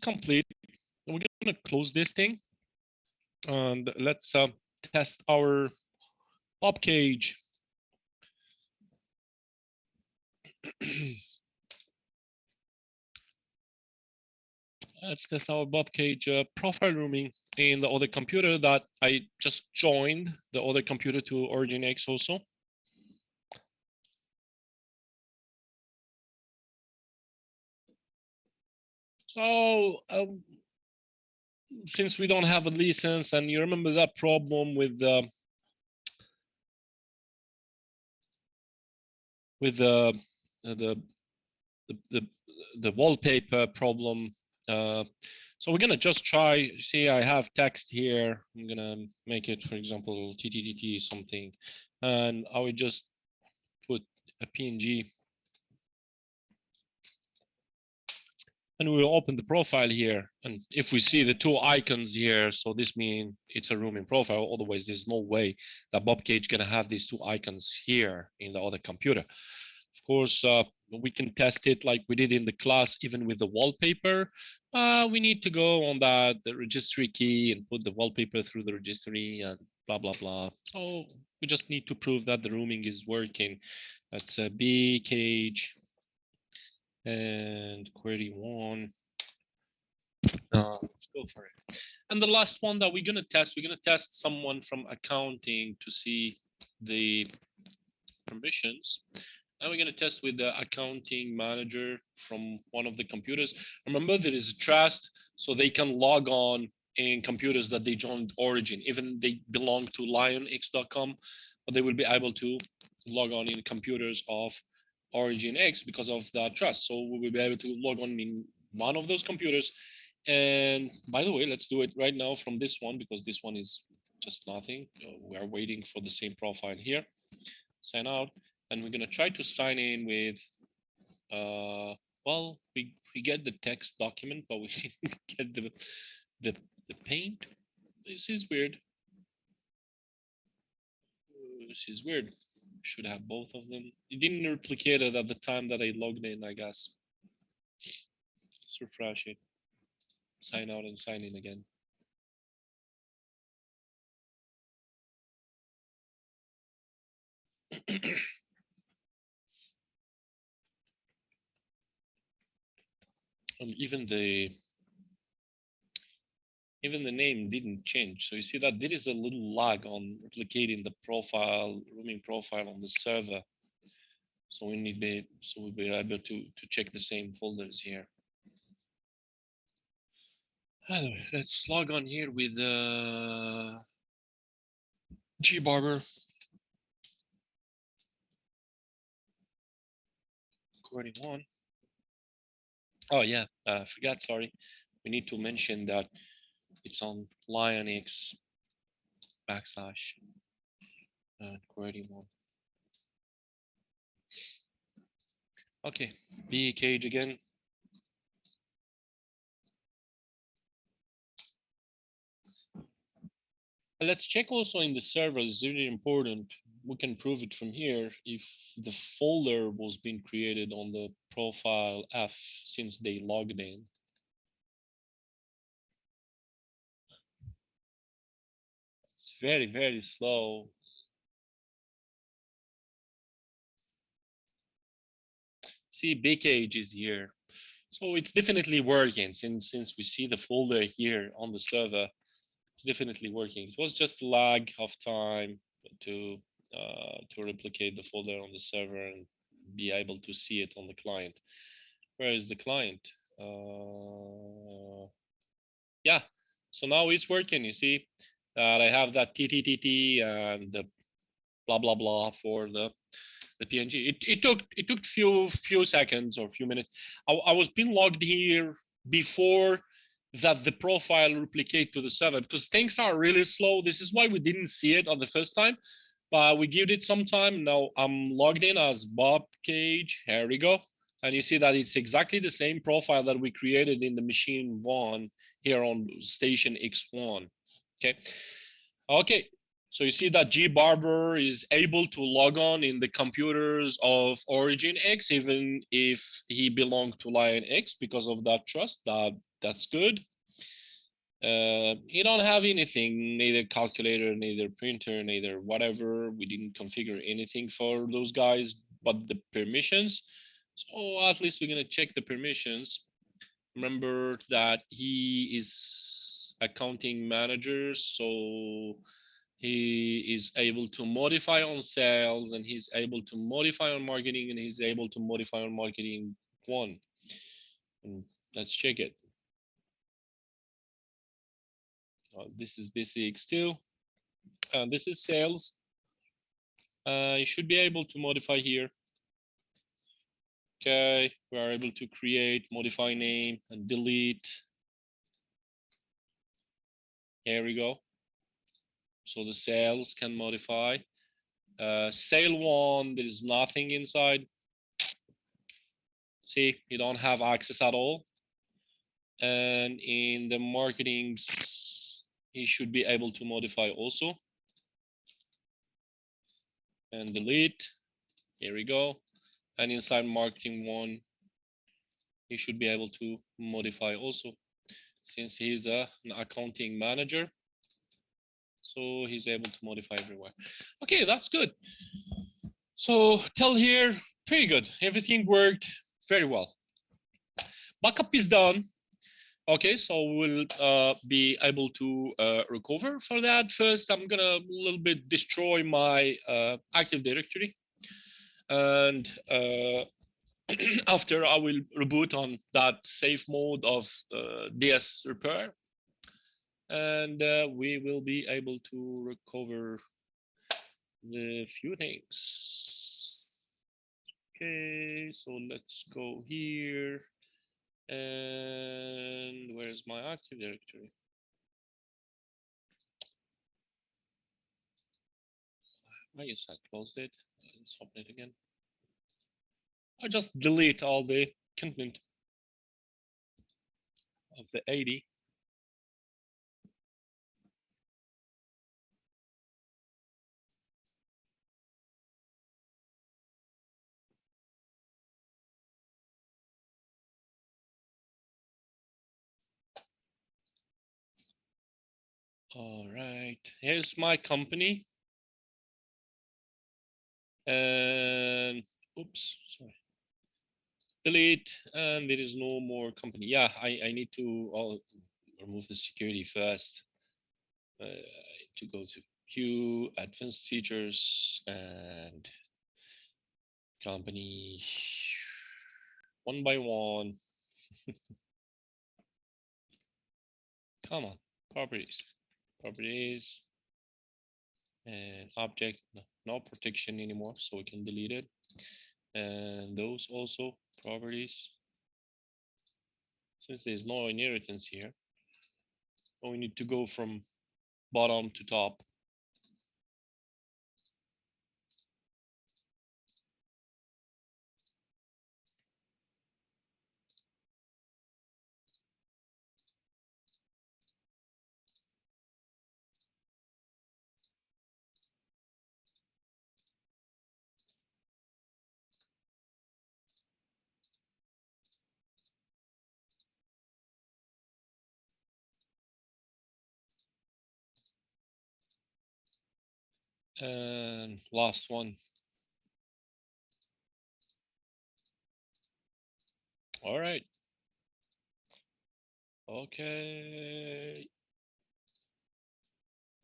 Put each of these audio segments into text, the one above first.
complete. We're gonna close this thing, and let's test our bob cage. Let's test our bob cage profile rooming in the other computer that I just joined, the other computer to Origin X also. So since we don't have a license, and you remember that problem with the wallpaper problem, so we're gonna just try. See, I have text here. I'm gonna make it, for example, TTTT something, and I would just put a PNG. And we will open the profile here. And if we see the two icons here, so this means it's a rooming profile. Otherwise, there's no way that bob cage gonna have these two icons here in the other computer. Of course, we can test it like we did in the class, even with the wallpaper. We need to go on the registry key and put the wallpaper through the registry and blah, blah, blah. So we just need to prove that the rooming is working. That's a B cage and query one. Let's go for it. And the last one that we're gonna test someone from accounting to see the permissions. And we're going to test with the accounting manager from one of the computers. Remember, there is a trust, so they can log on in computers that they joined Origin, even they belong to lionx.com, but they will be able to log on in computers of Origin X because of that trust. So we will be able to log on in one of those computers. And by the way, let's do it right now from this one, because this one is just nothing. We are waiting for the same profile here. Sign out. And we're going to try to sign in with, well, we get the text document, but we didn't get the paint. This is weird. This is weird. Should have both of them. It didn't replicate it at the time that I logged in, I guess. Let's refresh it. Sign out and sign in again. And even the name didn't change. So you see that there is a little lag on replicating the profile, rooming profile on the server. So we need we'll be able to check the same folders here. Anyway, let's log on here with gbarber. Recording one. Oh yeah, I forgot, sorry. We need to mention that it's on lionx / and query one. Okay, B cage again. Let's check also in the server, it's really important. We can prove it from here if the folder was being created on the profile F since they logged in. It's very, very slow. See, big cage is here. So it's definitely working since we see the folder here on the server. It's definitely working. It was just a lag of time to replicate the folder on the server and be able to see it on the client. Where is the client? Yeah, so now it's working. You see that I have that TTTT and the blah blah blah for the PNG. It took few seconds or few minutes. I was being logged here before that the profile replicate to the server, because things are really slow. This is why we didn't see it on the first time, but we give it some time. Now I'm logged in as Bob Cage. Here we go. And you see that it's exactly the same profile that we created in the machine one here on station X1. Okay. So you see that gbarber is able to log on in the computers of Origin X, even if he belonged to Lion X, because of that trust that That's good. You don't have anything, neither calculator, neither printer, neither whatever. We didn't configure anything for those guys, but the permissions. So at least we're gonna check the permissions. Remember that he is accounting manager, so he is able to modify on sales, and he's able to modify on marketing, and he's able to modify on marketing one. And let's check it. This is BCX2, and this is sales. You should be able to modify here. Okay, we are able to create, modify name, and delete. Here we go. So the sales can modify. Sale one, there is nothing inside. See, you don't have access at all. And in the marketing, he should be able to modify also. And delete. Here we go. And inside marketing one, he should be able to modify also, since he's an accounting manager. So he's able to modify everywhere. Okay, that's good. So till here, pretty good. Everything worked very well. Backup is done. Okay, so we'll be able to recover for that. First, I'm gonna a little bit destroy my Active Directory, and after I will reboot on that safe mode of DS repair, and we will be able to recover the few things. Okay, so let's go here. And where's my Active Directory? I guess I closed it. Let's open it again. I just delete all the content of the 80. All right, here's my company. And oops, sorry. Delete, and there is no more company. Yeah, I need to remove the security first. To go to Q, advanced features, and company one by one. Come on, properties, and object. No protection anymore, so we can delete it. And those also properties. Since there's no inheritance here, so we need to go from bottom to top. And last one. All right. Okay.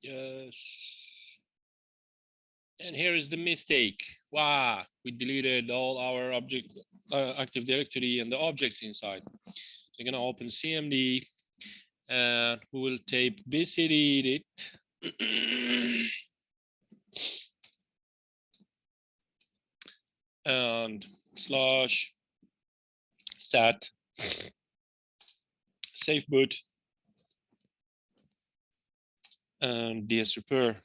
Yes. And here is the mistake. Wow, we deleted all our object Active Directory and the objects inside. We're gonna open CMD, and we will type bcd it and slash stat safe boot and ds repair.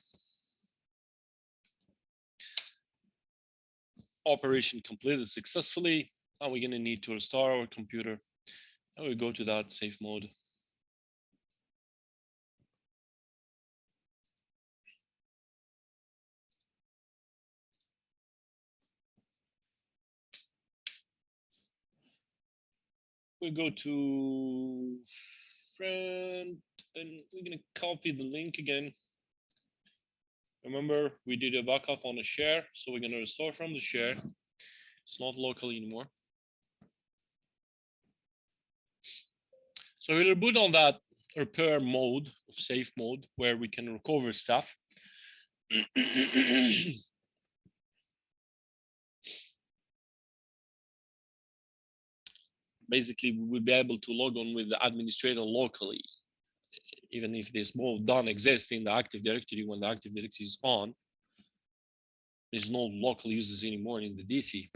Operation completed successfully. Now we're gonna need to restore our computer, and we go to that safe mode. we go to friend, and we're gonna copy the link again. Remember, we did a backup on a share, so we're gonna restore from the share. It's not local anymore. So we'll reboot on that repair mode of safe mode where we can recover stuff. Basically, we will be able to log on with the administrator locally, even if this mode don't exist in the Active Directory. When the Active Directory is on, there's no local users anymore in the DC.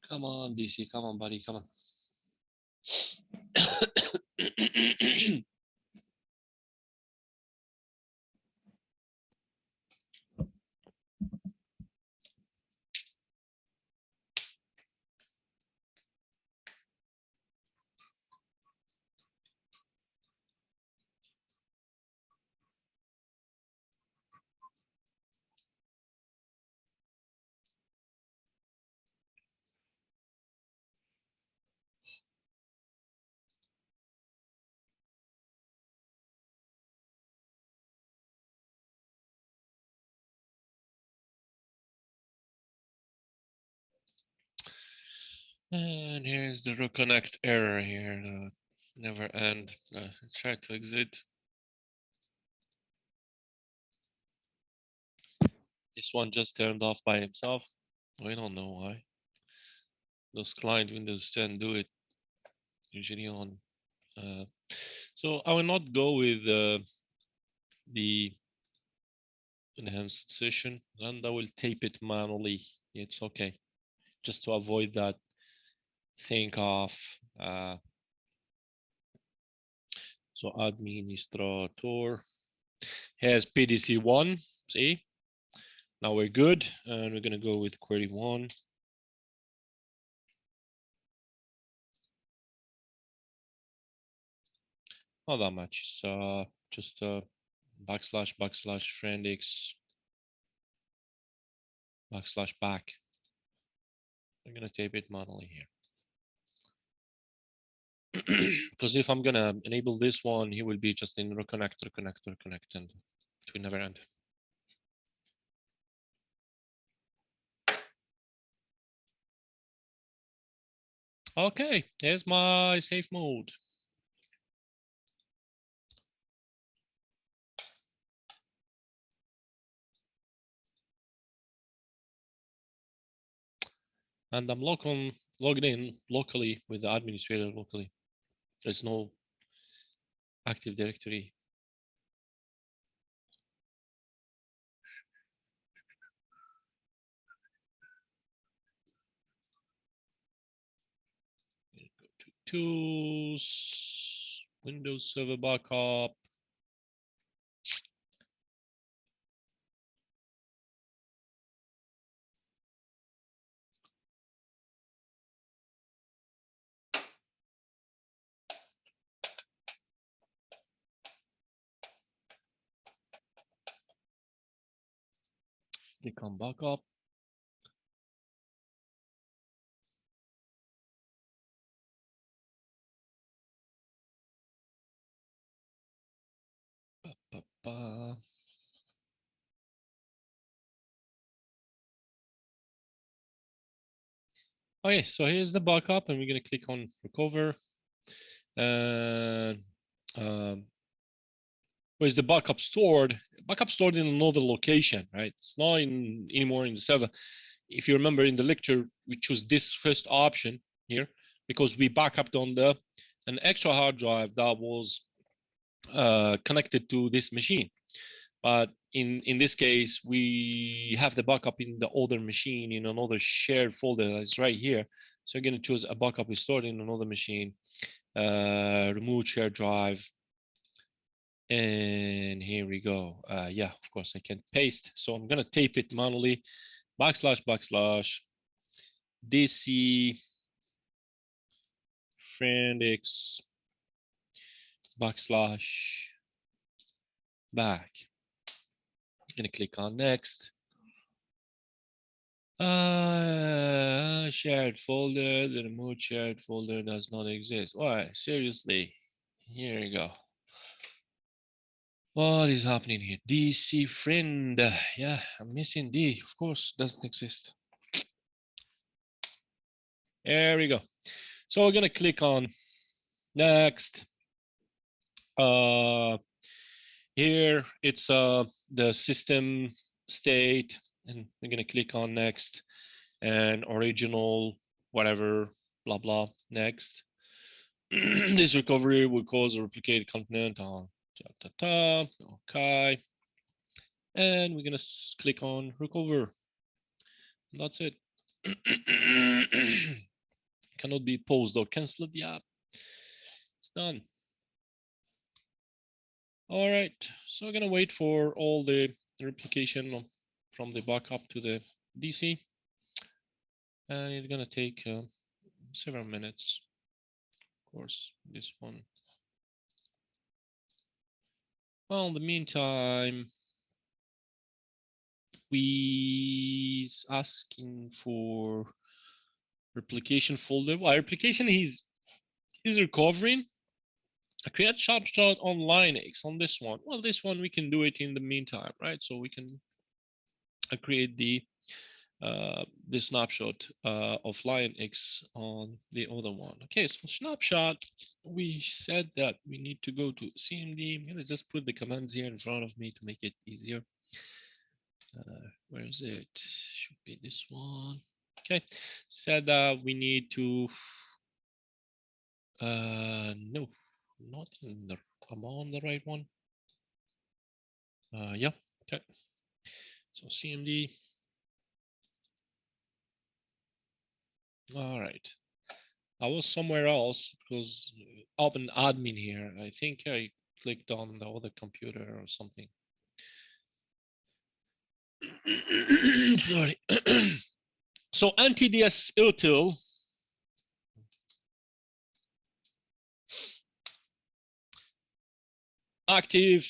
Come on, DC, come on, buddy, come on. And here's the reconnect error here. Never end. Try to exit. This one just turned off by himself. We don't know why. Those client Windows 10 do it usually on. So I will not go with the enhanced session, and I will tape it manually. It's okay, just to avoid that thing of. So administrator has PDC1. See, now we're good, and we're gonna go with query 1. Not that much. So just backslash friendx back. I'm gonna tape it manually here. Because if I'm gonna enable this one, he will be just in reconnect, and it will never end. Okay, here's my safe mode. And I'm logged in locally with the administrator locally. There's no Active Directory. Go to tools, Windows Server Backup. Click on backup. Okay, so here's the backup, and we're gonna click on recover. And where's the backup stored? Backup stored in another location, right? It's not in anymore in the server. If you remember in the lecture, we choose this first option here because we backupped on an extra hard drive that was connected to this machine. But in this case, we have the backup in the other machine in another shared folder that's right here. So you're going to choose a backup is stored in another machine, remove shared drive, And here we go. Yeah, of course I can paste. So I'm gonna tape it manually. // DC friendx / back. I'm gonna click on next. Shared folder. The removed shared folder does not exist. Why? Seriously? Here we go. What is happening here? DC friend. Yeah, I'm missing D. Of course, doesn't exist. There we go. So we're gonna click on next. Here it's the system state, and we're gonna click on next, and original whatever blah blah next. This recovery will cause a replicated component on okay, and we're gonna click on recover. And that's it. Cannot be paused or canceled. Yeah, it's done. All right, so we're gonna wait for all the replication from the backup to the DC. And it's gonna take several minutes. Of course, this one. Well, in the meantime, we's asking for replication folder. Well, replication is recovering. I create snapshot on Linux on this one. Well, this one we can do it in the meantime, right? So we can create the snapshot of Linux on the other one. Okay, so snapshot, we said that we need to go to CMD. I'm gonna just put the commands here in front of me to make it easier. Where is it? Should be this one. Okay, said that we need to, no, not in the, I'm on the right one. Yeah, okay. So CMD. All right. I was somewhere else because up in admin here. I think I clicked on the other computer or something. Sorry. So anti-DS util active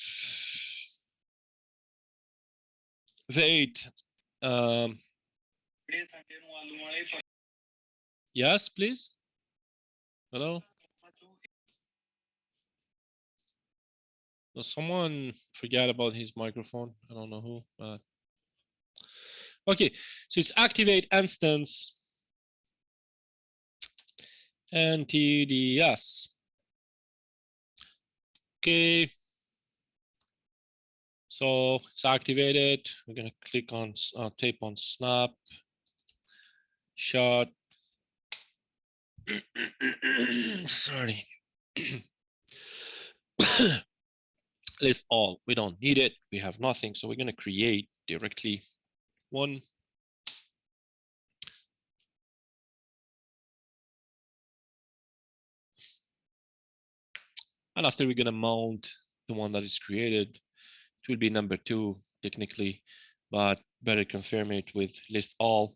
wait. Yes, please. Hello. Does someone forget about his microphone? I don't know who. But... Okay, so it's activate instance anti-DS. Okay. So it's activated. We're gonna click on tape on snap shot. Sorry. List all. We don't need it. We have nothing. So we're gonna create directly one. And after we're gonna mount the one that is created, it will be number 2 technically, but better confirm it with list all.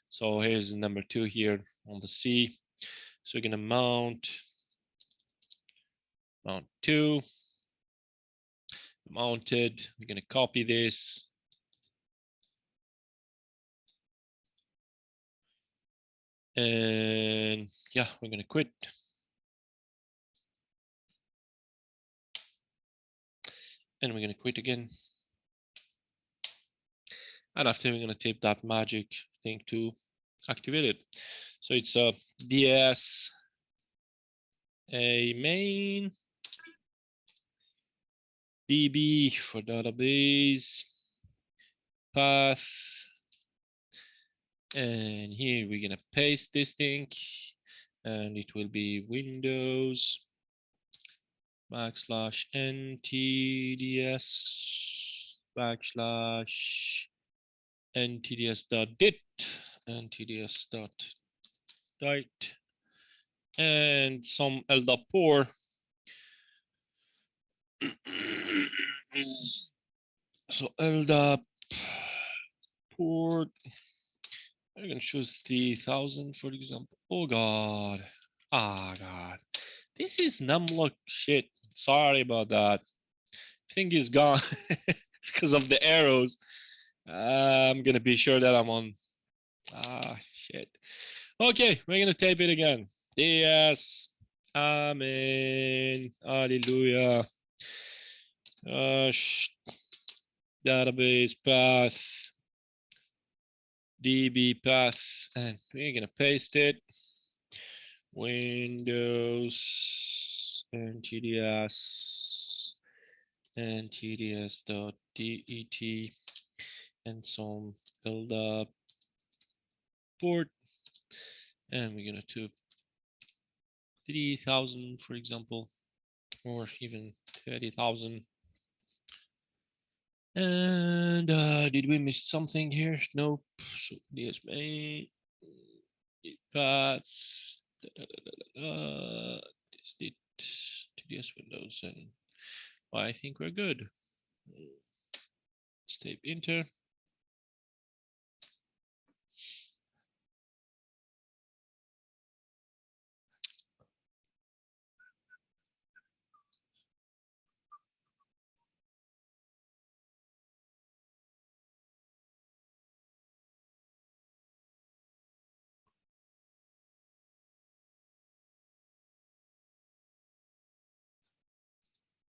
So here's number 2 here on the C. So we're gonna mount 2, mounted. We're gonna copy this. And yeah, we're gonna quit. And we're gonna quit again. And after we're gonna tape that magic thing to activate it. So it's a DS a main DB for database path, and here we're gonna paste this thing, and it will be Windows /NTDS /NTDS.dit NTDS.dit and some LDAP4 So LDAP port. I'm gonna choose 3000 for example. Oh god. Ah god. This is numlock shit. Sorry about that. Thing is gone because of the arrows. I'm gonna be sure that I'm on. Ah shit. Okay, we're gonna tape it again. Yes. Amen. Hallelujah. Database path, DB path, and we're gonna paste it. Windows and TDS and TDS.det and some build up port, and we're gonna do 3000 for example, or even 30,000. And did we miss something here? Nope. So DSMA paths. This did TDS Windows, and well, I think we're good. Let's type enter.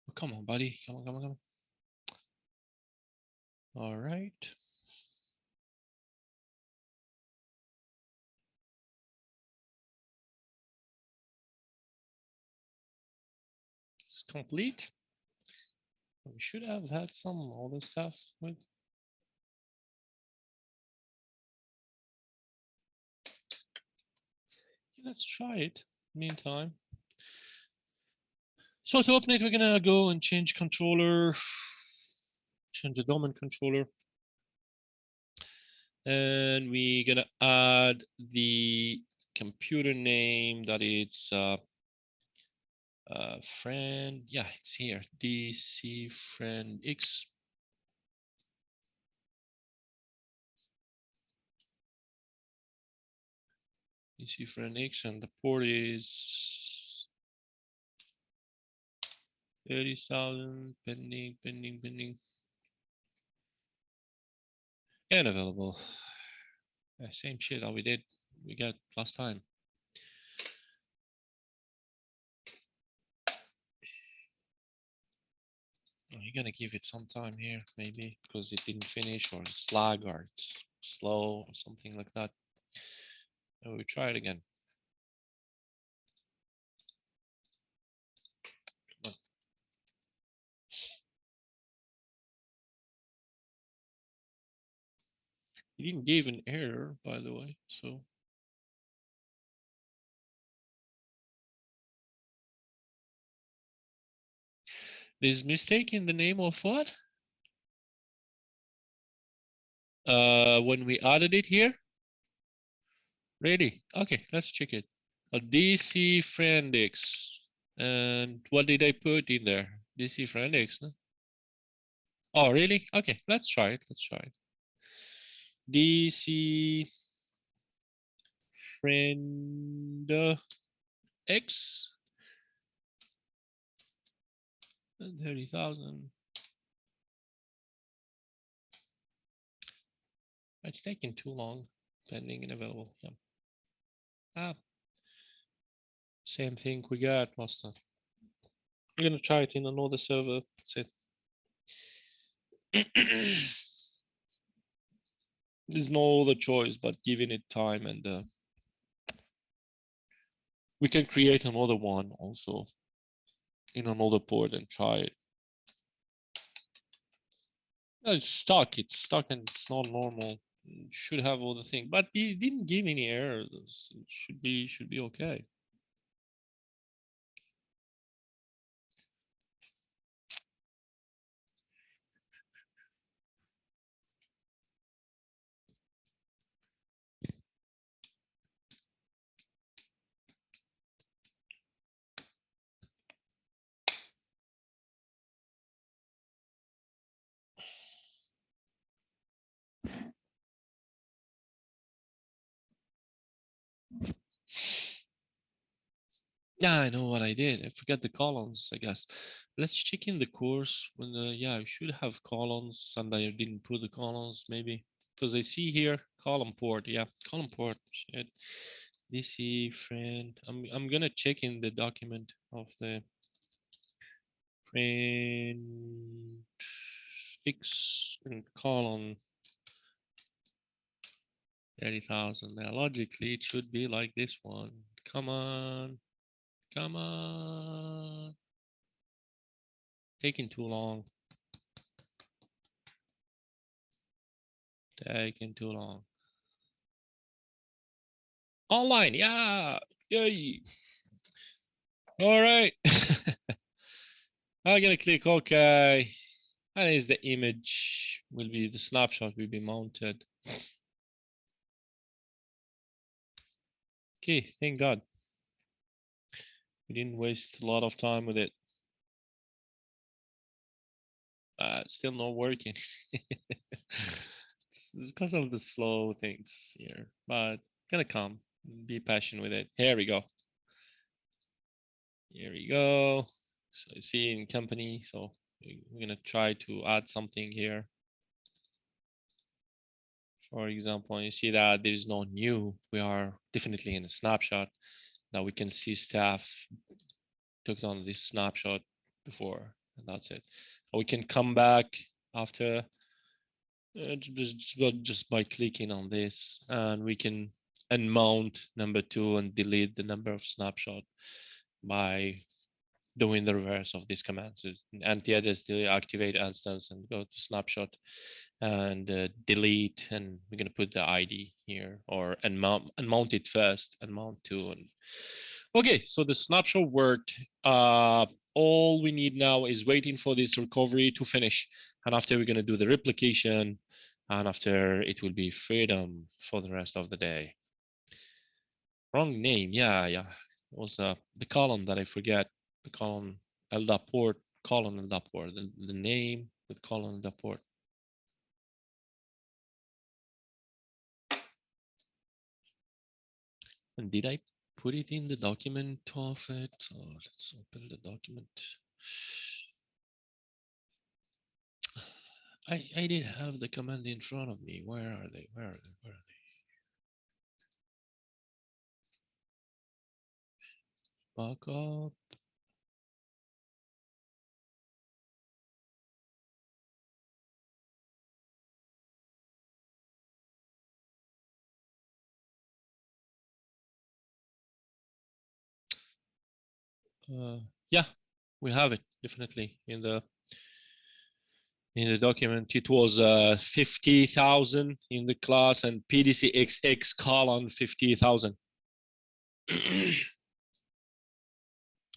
Oh, come on, buddy. Come on, come on, come on. All right. It's complete. We should have had some other stuff with. Let's try it. Meantime. So to open it, we're gonna go and change controller, change the domain controller. And we're gonna add the computer name that it's friend. Yeah, it's here. DC friend X. DC friend X, and the port is 30,000 pending, pending, pending, and available. Yeah, same shit that we got last time. You're gonna give it some time here, maybe, because it didn't finish, or it's lag, or it's slow, or something like that. And we try it again. Come on. It didn't give an error, by the way, so. There's mistake in the name of what? When we added it here? Really? Okay, let's check it. A DC Friendix. And what did I put in there? DC Friendix, no? Oh, really? Okay, let's try it. Let's try it. DC Friend X. And 30,000. It's taking too long. Pending and available. Yeah. Ah, same thing we got last time. I'm gonna try it in another server. That's it. There's no other choice but giving it time, and we can create another one also in another port and try it. No, it's stuck. It's stuck, and it's not normal. It should have all the thing, but it didn't give any errors. It should be okay. Yeah, I know what I did. I forgot the columns, I guess. Let's check in the course when yeah, I should have columns and I didn't put the columns maybe. Because I see here column port. Yeah, column port. Shit. DC friend. I'm gonna check in the document of the friend X and column 30,000. Now logically it should be like this one. Come on. Come on. Taking too long. Taking too long. Online, yeah. Yay. All right. I'm gonna click OK. And is the image will be the snapshot will be mounted. Okay, thank God. We didn't waste a lot of time with it. Still not working. It's because of the slow things here, but gonna come. Be patient with it. Here we go. Here we go. So you see in company, so we're gonna try to add something here. For example, you see that there is no new. We are definitely in a snapshot. Now we can see staff took on this snapshot before, and that's it. We can come back after just by clicking on this, and we can unmount number 2 and delete the number of snapshot by doing the reverse of this command. So anti-address activate instance and go to snapshot and delete, and we're going to put the ID here or unmount it first, unmount 2. And okay, so the snapshot worked. All we need now is waiting for this recovery to finish, and after we're going to do the replication, and after it will be freedom for the rest of the day. Wrong name, yeah. Also the column that I forget, the column LDAP port, column LDAP port, the name with column LDAP port. And did I put it in the document of it? Oh, let's open the document. I did have the command in front of me. Where are they? Where are they? Where are they? Back up. Yeah, we have it definitely in the document. It was 50,000 in the class and PDCXX colon 50,000.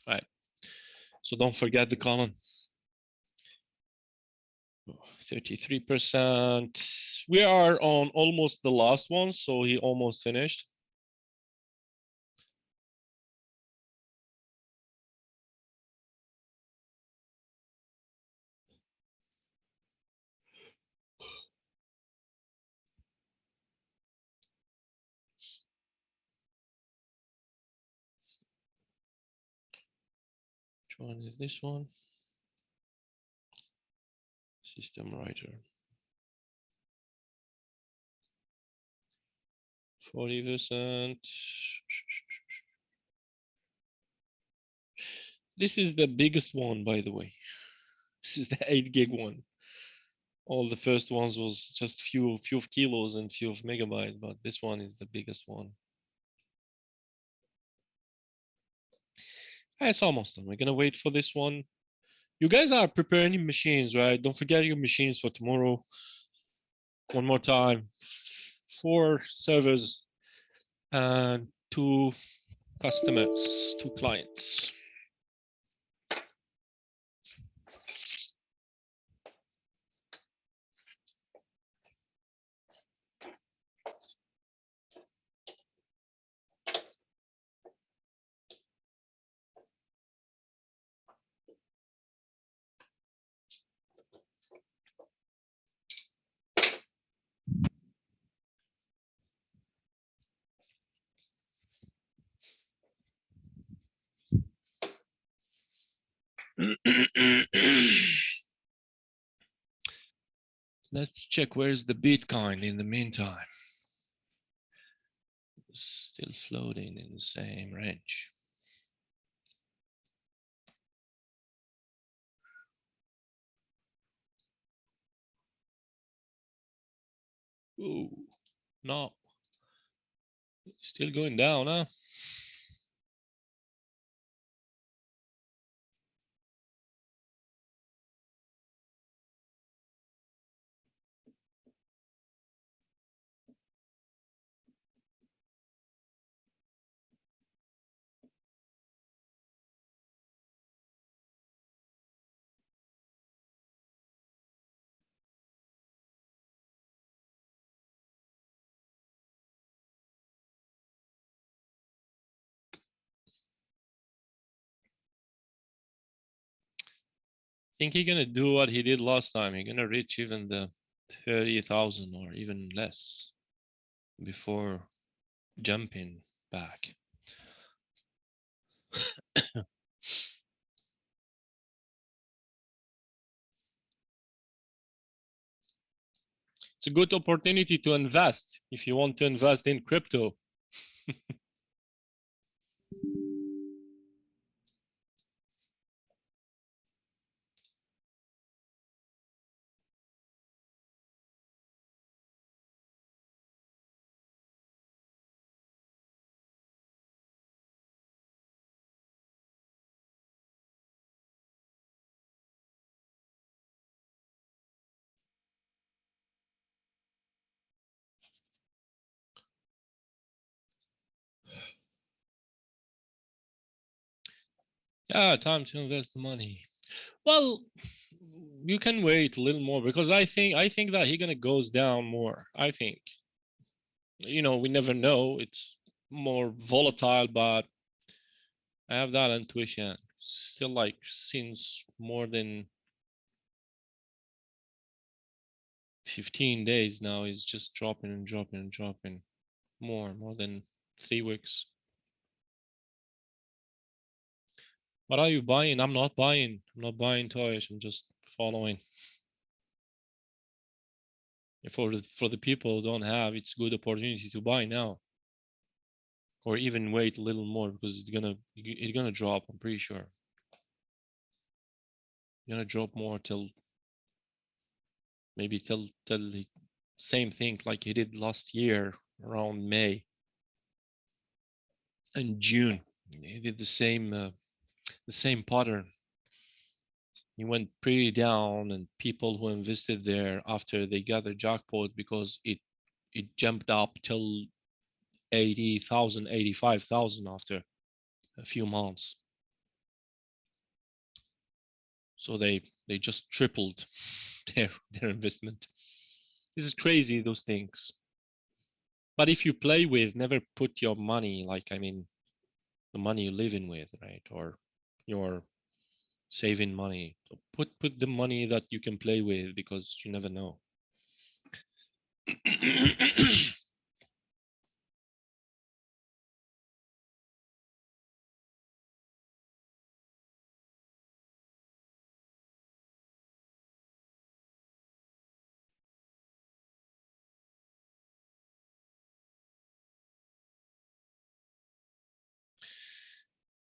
Right. So don't forget the column. 33%. We are on almost the last one, so he almost finished. Which one is this one? System writer. 40%. This is the biggest one, by the way. This is the 8 gig one. All the first ones was just few of kilos and few of megabytes, but this one is the biggest one. It's almost done. We're gonna wait for this one. You guys are preparing machines, right? Don't forget your machines for tomorrow. One more time. 4 servers and 2 customers, 2 clients. Let's check where's the Bitcoin in the meantime. Still floating in the same range. Ooh, no, still going down, huh? Think he's gonna do what he did last time. He's gonna reach even the 30,000 or even less before jumping back. It's a good opportunity to invest if you want to invest in crypto. Yeah, time to invest the money. Well, you can wait a little more because I think that he gonna goes down more. I think, we never know. It's more volatile, but I have that intuition. Still, like, since more than 15 days now, is just dropping and dropping and dropping more than 3 weeks. What are you buying? I'm not buying. I'm not buying toys. I'm just following. For the people who don't have, it's a good opportunity to buy now, or even wait a little more because it's gonna drop. I'm pretty sure it's gonna drop more till maybe till the same thing like he did last year around May and June. He did the same pattern. He went pretty down, and people who invested there after they got the jackpot because it jumped up till 80,000, 85,000 after a few months. So they just tripled their investment. This is crazy, those things. But if you play with, never put your money, like, I mean, the money you're living with, right? Or you're saving money. So put the money that you can play with because you never know.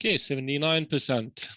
Okay, 79%.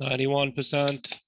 91%.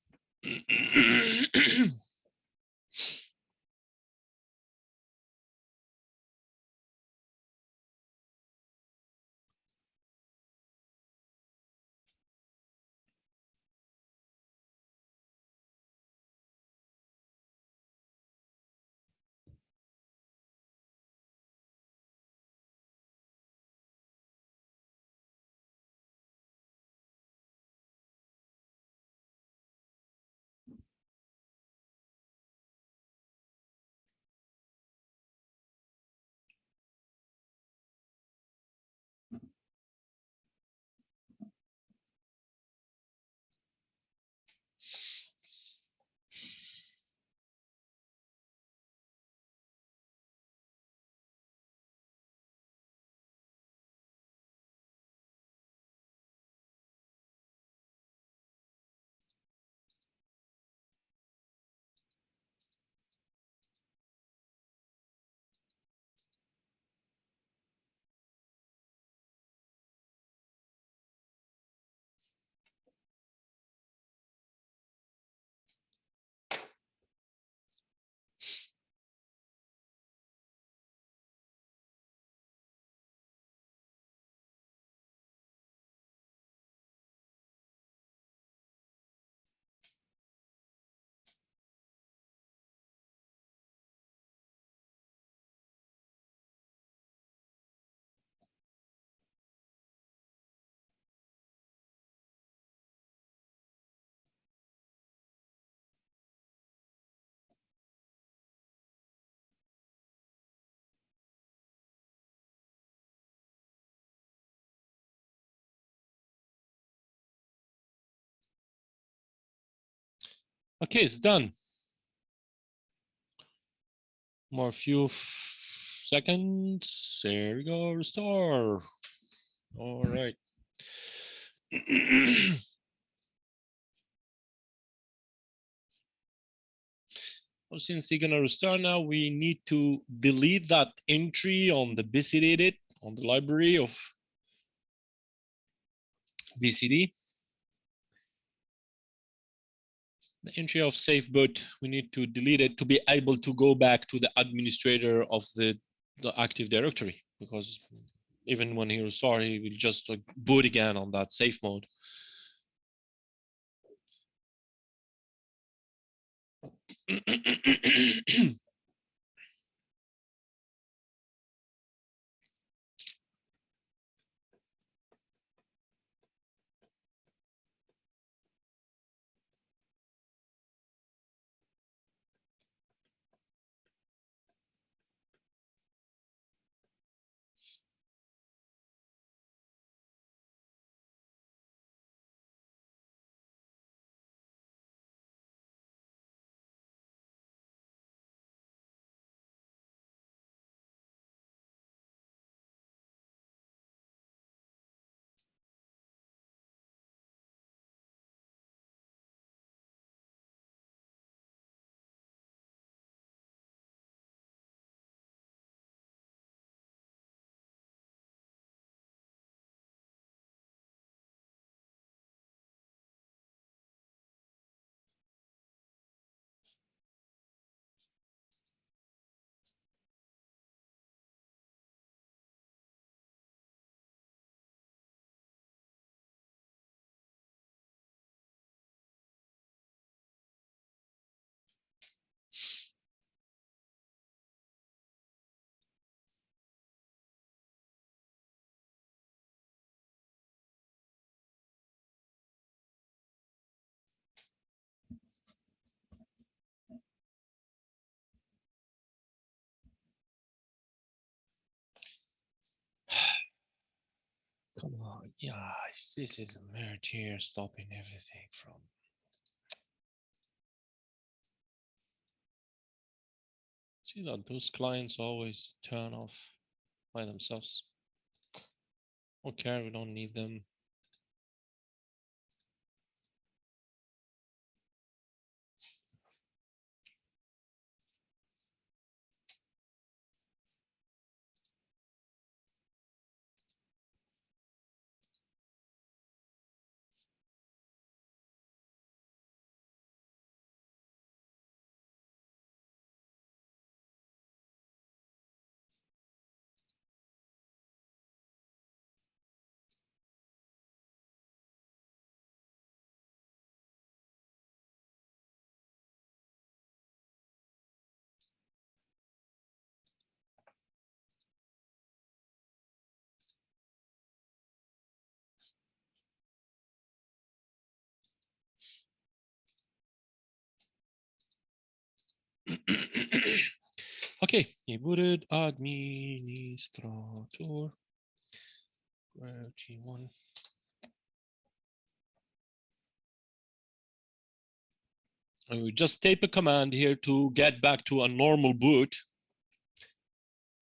Okay, it's done. More few seconds. There we go. Restore. All right. Well, since you're gonna restart now, we need to delete that entry on the BCD edit on the library of BCD. The entry of safe boot, we need to delete it to be able to go back to the administrator of the Active Directory, because even when he restart, he will just like boot again on that safe mode. Come on, yeah, this is a merge here, stopping everything from. See that those clients always turn off by themselves. Okay, we don't need them. Okay, booted administrator G1. And we just type a command here to get back to a normal boot,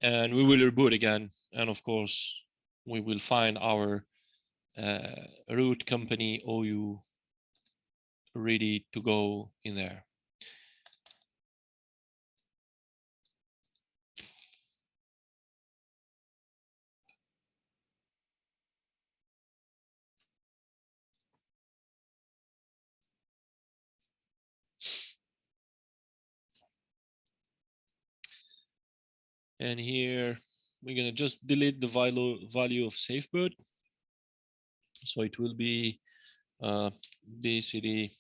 and we will reboot again. And of course, we will find our root company OU ready to go in there. And here we're gonna just delete the value of safe boot. So it will be bcd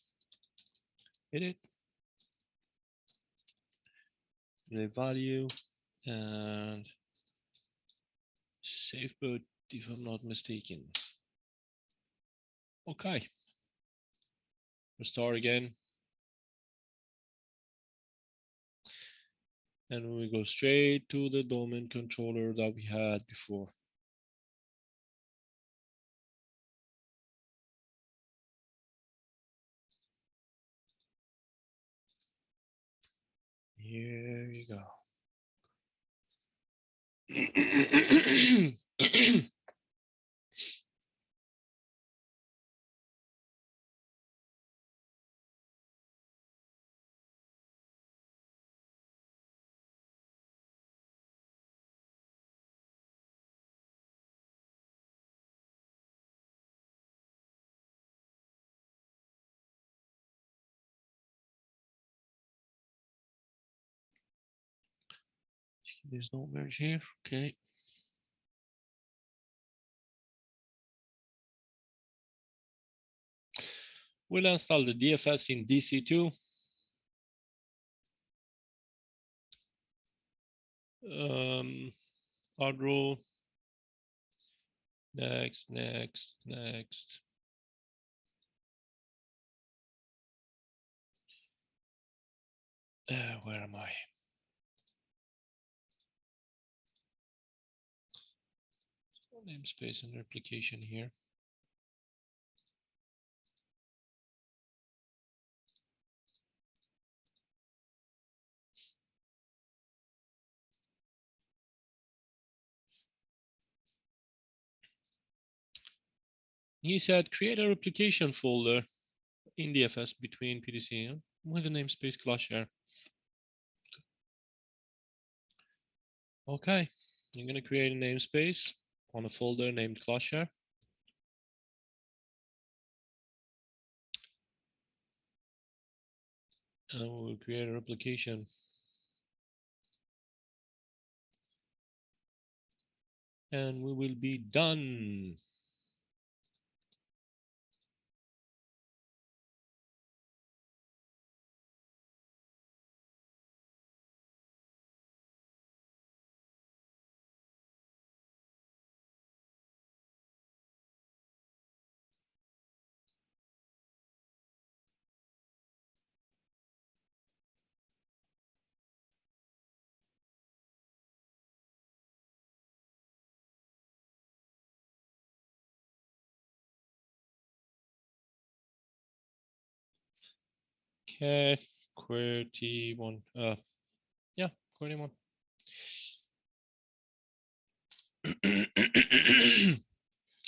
edit the value and safe boot if I'm not mistaken. Okay, restart again. And we go straight to the domain controller that we had before. Here you go. There's no merge here. Okay. We'll install the DFS in DC2. Hard row. Next. Where am I? Namespace and replication here. He said create a replication folder in DFS between PDC with the namespace class share. Okay, I'm gonna create a namespace on a folder named class share. And we'll create a replication. And we will be done. Okay, QWERTY1. Yeah, QWERTY1.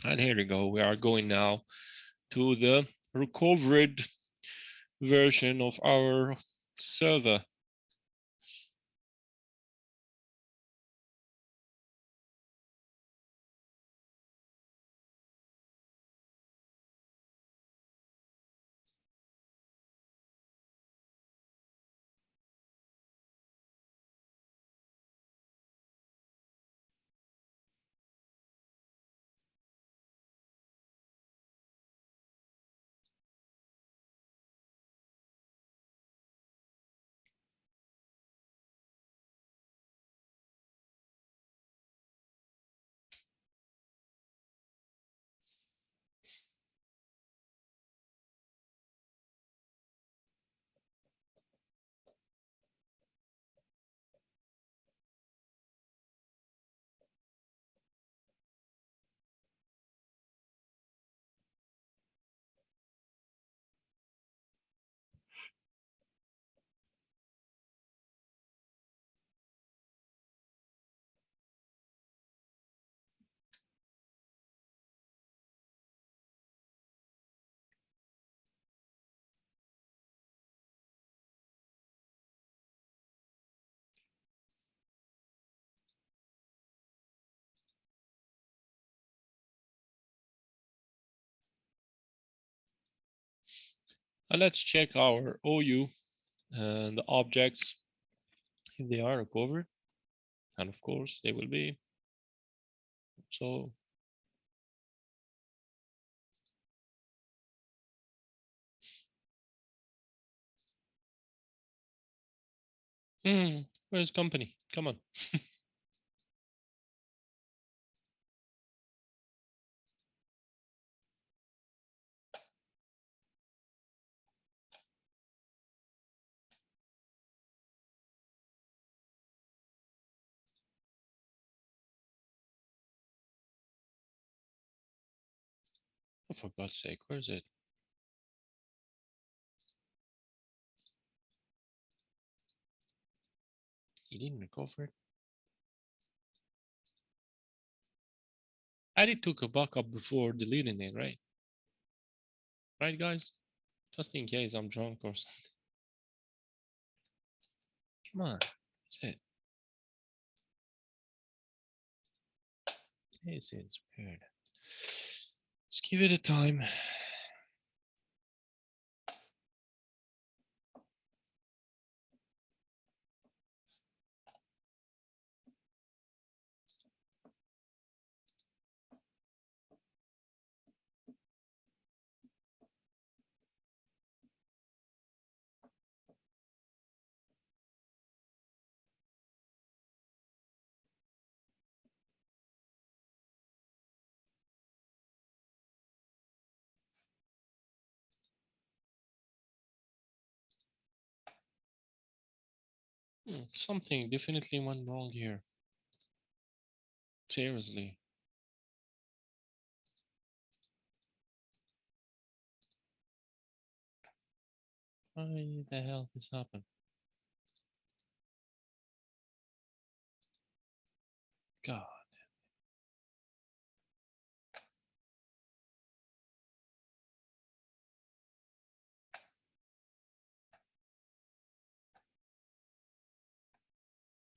And here we go. We are going now to the recovered version of our server. And let's check our OU and the objects if they are recovered. And of course they will be. So where's company? Come on. Oh, for God's sake, where is it? He didn't recover it. I did took a backup before deleting it, right? Right, guys? Just in case I'm drunk or something. Come on. That's it. This is weird. Let's give it a time. Something definitely went wrong here. Seriously. Why the hell this happened? God.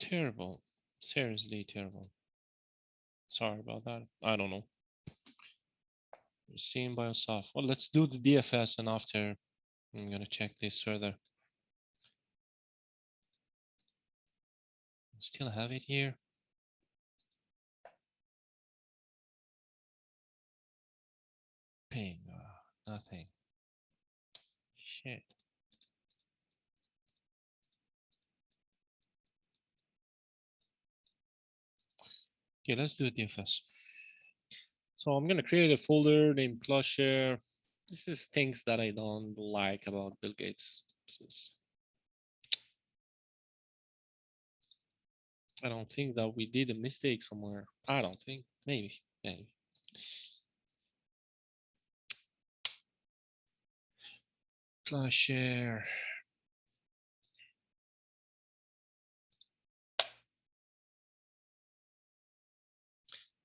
Terrible. Seriously terrible. Sorry about that. I don't know. You're seeing by yourself. Well, let's do the DFS and after I'm gonna check this further. Still have it here. Ping. Nothing. Shit. Okay, let's do a DFS. So I'm gonna create a folder named CloudShare. This is things that I don't like about Bill Gates. I don't think that we did a mistake somewhere. I don't think. Maybe. CloudShare.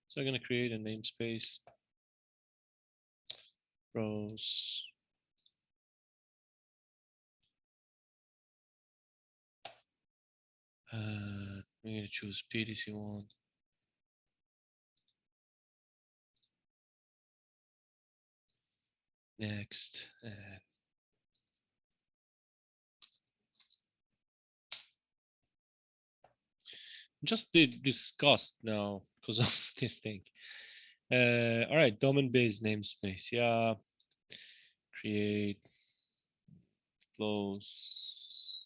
So I'm gonna create a namespace. Rows. We're gonna choose PDC1. Next. Just did discussed now because of this thing. All right, domain based namespace. Yeah. Create, close.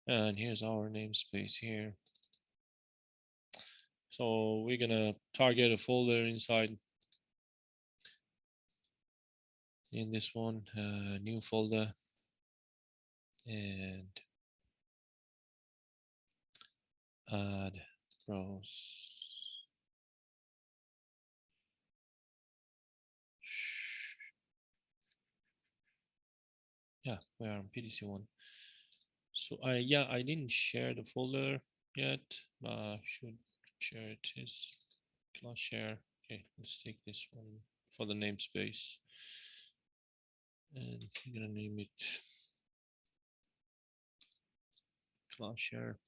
And here's our namespace here. So we're gonna target a folder inside in this one, new folder, and add rows. Yeah, we are on PDC1. So I didn't share the folder yet, but I should share it. Is class share. Okay, let's take this one for the namespace, and I'm gonna name it class share.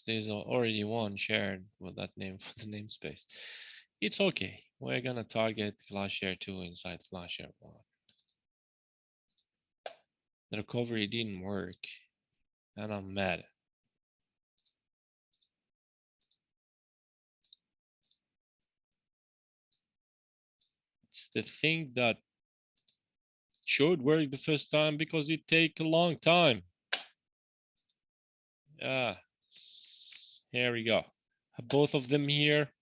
there's already one shared with that name for the namespace. It's okay. We're gonna target class share 2 inside class share 1. The recovery didn't work, and I'm mad. It's the thing that should work the first time because it take a long time. Yeah, here we go. Have both of them here.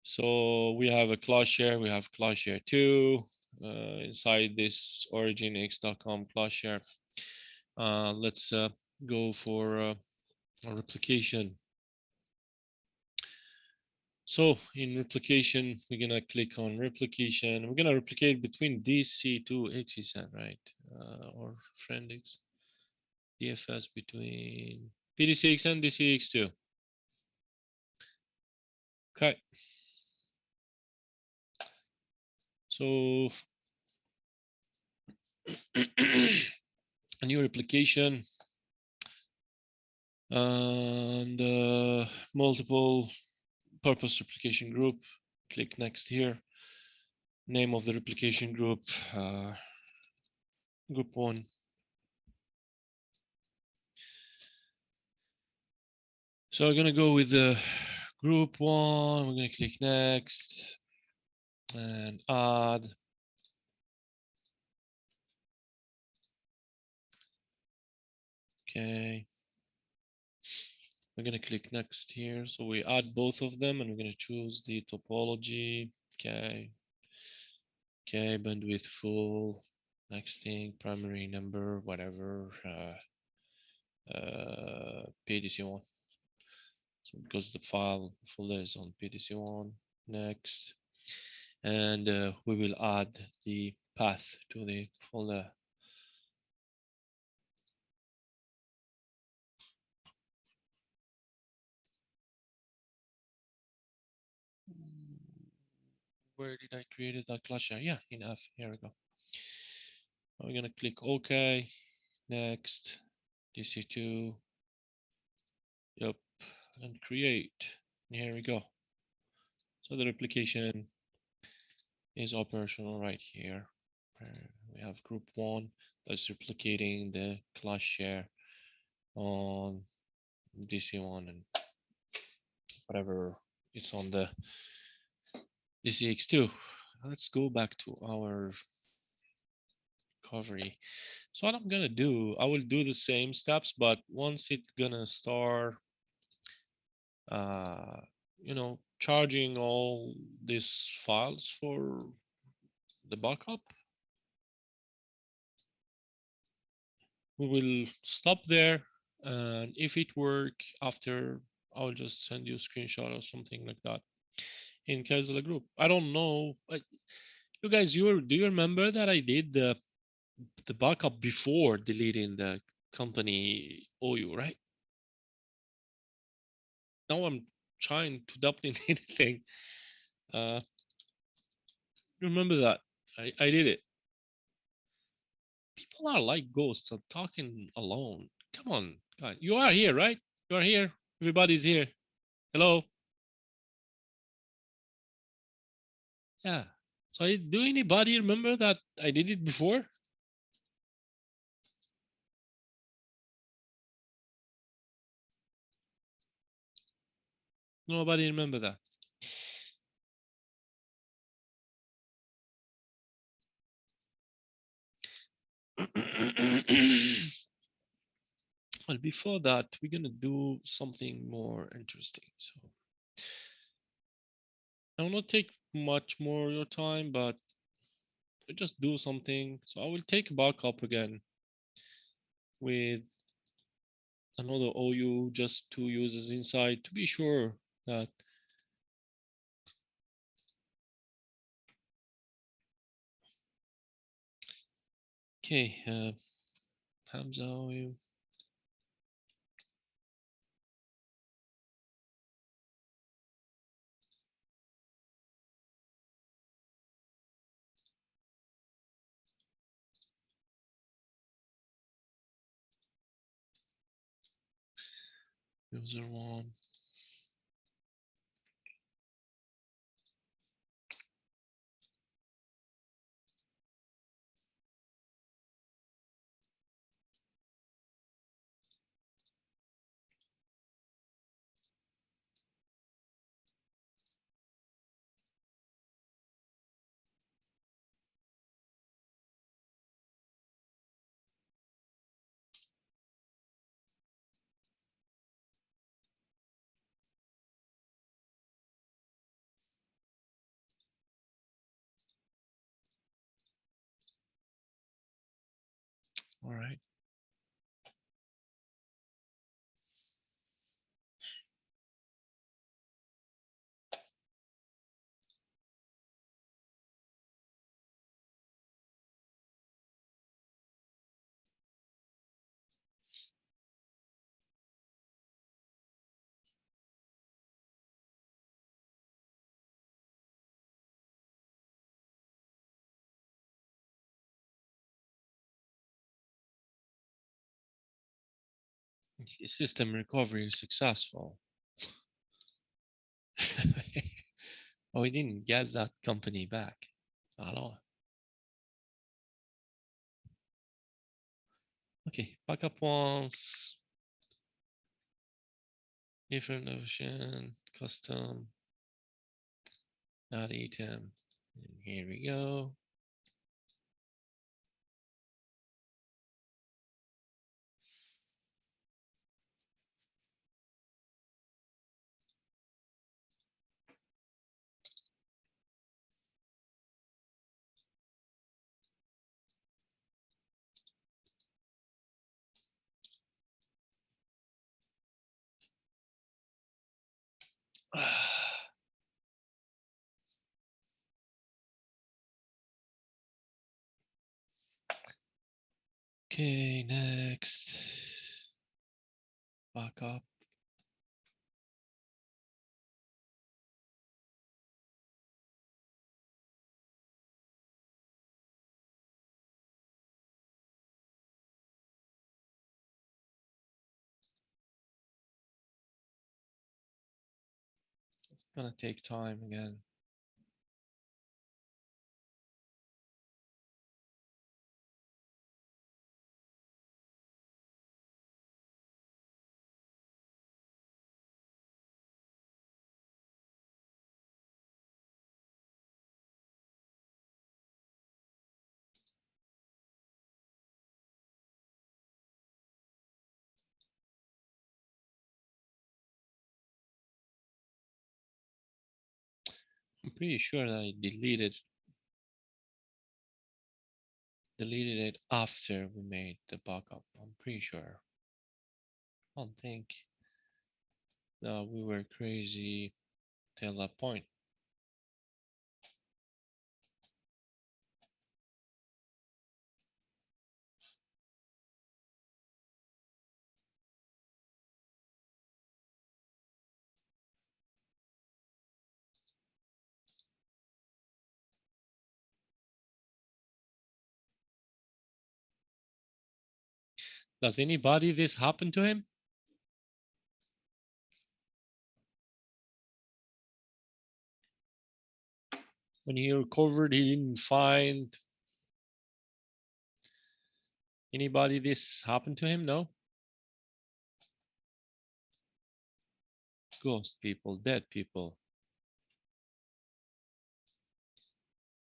So we have a class share, we have class share 2 inside this originx.com class share. Let's go for a replication. So in replication, we're gonna click on replication. We're gonna replicate between DC2 XESAN, right? Or friendix. DFS between PDCX and DCX2. Okay. So a new replication and multiple purpose replication group. Click next here. Name of the replication group, group 1. So I'm gonna go with the group 1. We're gonna click next and add. Okay. We're gonna click next here. So we add both of them and we're gonna choose the topology. Okay. Okay, bandwidth full. Next thing, primary number, whatever. PDC1. So because the file folder is on PDC1. Next. And we will add the path to the folder. Where did I create that class share? Yeah, in F. Here we go. We're gonna click OK. Next, DC2. Yep, and create. And here we go. So the replication is operational right here. We have group 1 that's replicating the class share on DC1 and whatever it's on the DCX2. Let's go back to our recovery. So what I'm gonna do, I will do the same steps, but once it's gonna start, charging all these files for the backup, we will stop there. And if it work after, I'll just send you a screenshot or something like that in case of the group. I don't know. You guys, do you remember that I did the backup before deleting the company OU, right? Now I'm trying to duplicate anything. Remember that I did it. People are like ghosts of talking alone. Come on, God. You are here, right? You are here. Everybody's here. Hello. Yeah. So do anybody remember that I did it before? Nobody remember that. Well, before that, we're gonna do something more interesting. So I will not take much more of your time, but just do something. So I will take a backup again with another OU, just 2 users inside to be sure that okay, Hamza OU. User one. All right. System recovery is successful. Oh, we didn't get that company back at all. Okay, backup once, different option, custom, add item. And here we go. Okay, next. Backup. It's gonna take time again. I'm pretty sure that I deleted it after we made the backup. I'm pretty sure. I don't think that we were crazy till that point. Does anybody this happen to him? When he recovered, he didn't find anybody this happened to him? No? Ghost people, dead people.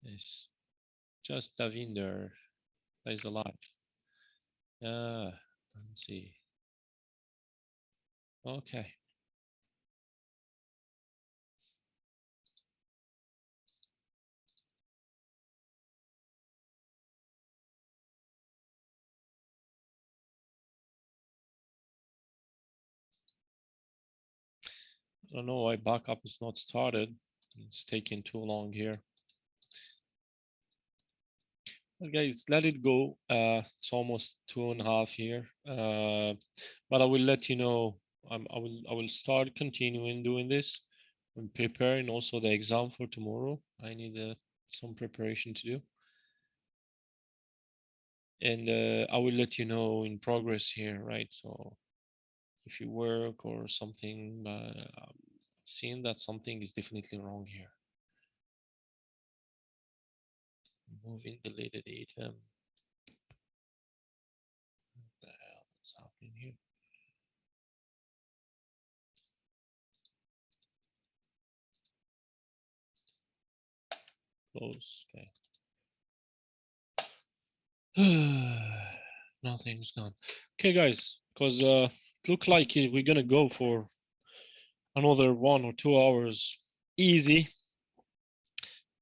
It's just Davinder that is alive. Let's see. Okay. I don't know why backup is not started. It's taking too long here. Well, guys, let it go. It's almost 2.5 here. But I will let you know. I will start continuing doing this. I'm preparing also the exam for tomorrow. I need some preparation to do. And I will let you know in progress here, right? So if you work or something, seeing that something is definitely wrong here. Moving deleted item. What the hell is happening here? Close. Okay. Nothing's gone. Okay, guys, because it look like we're gonna go for another 1 or 2 hours. Easy.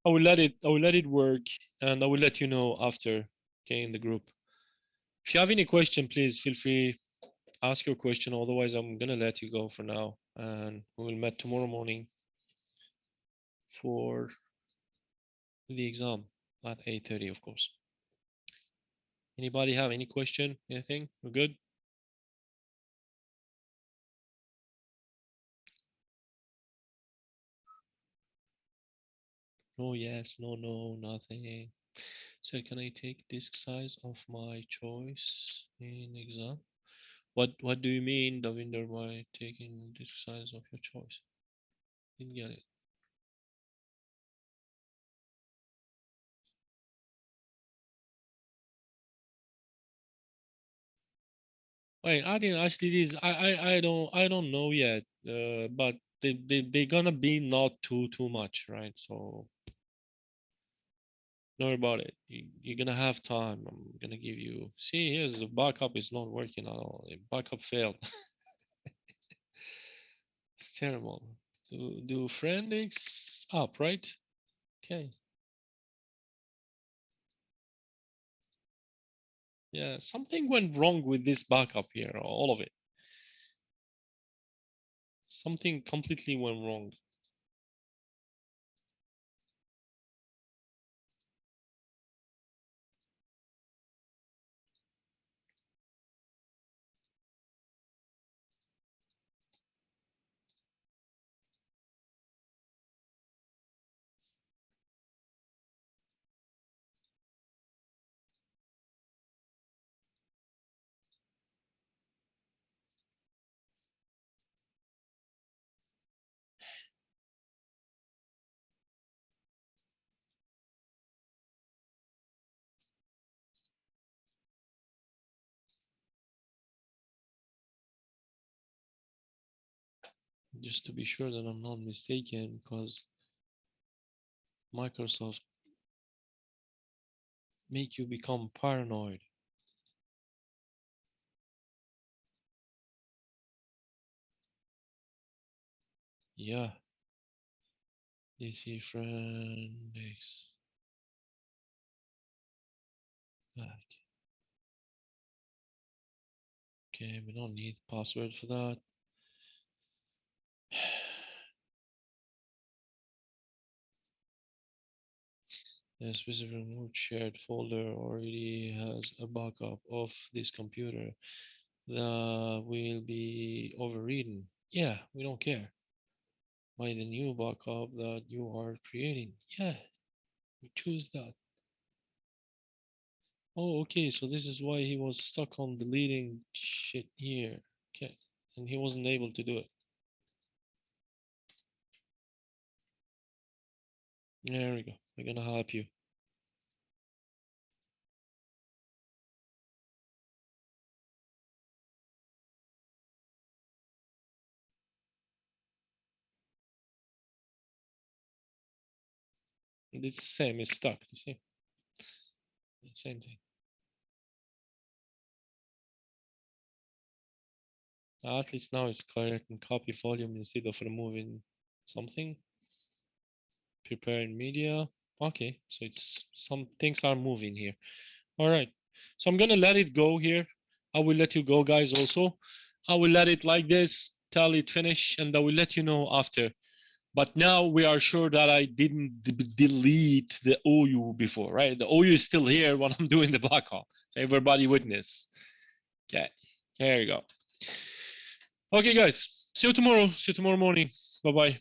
I will let it work, and I will let you know after. Okay, in the group. If you have any question, please feel free, ask your question. Otherwise, I'm gonna let you go for now, and we will meet tomorrow morning for the exam at 8:30, of course. Anybody have any question? Anything? We're good? No, yes, no, no, nothing. So can I take disk size of my choice in exam? What do you mean, Davinder, by taking disk size of your choice? Didn't get it. Wait, I didn't actually this I don't know yet. But they're gonna be not too much, right? So know about it. You're gonna have time. I'm gonna give you. See, here's the backup is not working at all. The backup failed. It's terrible. Do forensics up, right? Okay. Yeah, something went wrong with this backup here, all of it. Something completely went wrong. Just to be sure that I'm not mistaken, because Microsoft make you become paranoid. Yeah. DC friend X back. Okay, we don't need password for that. The specific removed shared folder already has a backup of this computer that will be overridden. Yeah, we don't care. By the new backup that you are creating. Yeah, we choose that. Oh, okay, so this is why he was stuck on deleting shit here. Okay, and he wasn't able to do it. There we go. We're gonna help you. It's the same, it's stuck, you see? Same thing. At least now it's correcting copy volume instead of removing something. Preparing media. Okay, so it's some things are moving here. All right, so I'm gonna let it go here. I will let you go, guys. Also, I will let it like this till it finish, and I will let you know after. But now we are sure that I didn't delete the OU before, right? The OU is still here when I'm doing the backup. So everybody witness. Okay, here you go. Okay, guys. See you tomorrow. See you tomorrow morning. Bye bye.